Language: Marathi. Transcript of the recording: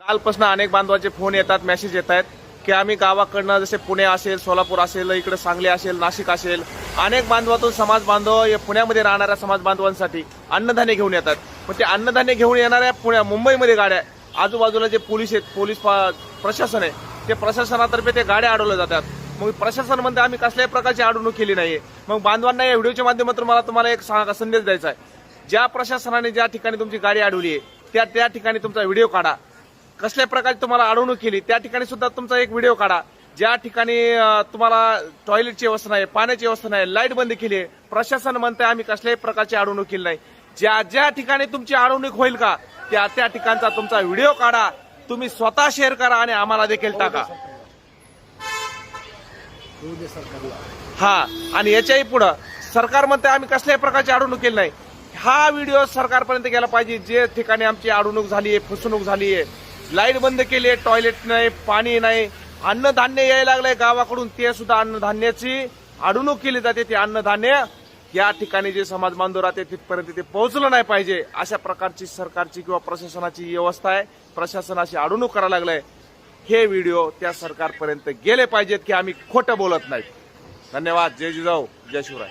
कालपासून अनेक बांधवांचे फोन येतात, मेसेज येत आहेत की आम्ही गावाकडनं जसे पुणे असेल, सोलापूर असेल, इकडे सांगली असेल, नाशिक असेल, अनेक बांधवातून समाज बांधव पुण्यामध्ये राहणाऱ्या समाज बांधवांसाठी अन्नधान्य घेऊन येतात. पण ते अन्नधान्य घेऊन येणाऱ्या मुंबईमध्ये गाड्या, आजूबाजूला जे पोलीस आहेत, प्रशासन आहे, ते प्रशासनातर्फे ते गाड्या अडवल्या जातात. मग प्रशासन म्हणते आम्ही कसल्याही प्रकारची अडवणूक केली नाहीये. मग बांधवांना या व्हिडिओच्या माध्यमातून मला तुम्हाला एक संदेश द्यायचा आहे. ज्या प्रशासनाने ज्या ठिकाणी तुमची गाडी अडवली आहे त्या ठिकाणी तुमचा व्हिडिओ काढा. कसल्या प्रकारे तुम्हाला अडवणूक केली त्या ठिकाणी सुद्धा तुमचा एक व्हिडिओ काढा. ज्या ठिकाणी तुम्हाला टॉयलेटची व्यवस्था नाही, पाण्याची व्यवस्था नाही, लाईट बंद केली आहे, प्रशासन म्हणते आम्ही कसल्याही प्रकारची अडवणूक केली नाही. ज्या ठिकाणी तुमची अडवणूक होईल का त्या ठिकाणचा तुमचा व्हिडिओ काढा, तुम्ही स्वतः शेअर करा आणि आम्हाला देखील टाका. हा, आणि याच्याही पुढे सरकार म्हणते आम्ही कसल्याही प्रकारची अडवणूक केली नाही. हा व्हिडिओ सरकारपर्यंत गेला पाहिजे. जे ठिकाणी आमची अडवणूक झाली आहे, फसवणूक झाली आहे, लाईट बंद केली आहे, टॉयलेट नाही, पाणी नाही, अन्नधान्य यायला लागलंय गावाकडून, ते सुद्धा अन्नधान्याची अडवणूक केली जाते. ते अन्नधान्य या ठिकाणी जे समाज बांधव राहते तिथपर्यंत ते पोहोचलं नाही पाहिजे. अशा प्रकारची सरकारची किंवा प्रशासनाची व्यवस्था आहे. प्रशासनाची अडवणूक करायला लागलंय. हे व्हिडिओ त्या सरकारपर्यंत गेले पाहिजेत की आम्ही खोटं बोलत नाही. धन्यवाद. जय जिजाऊ, जय शिवराय.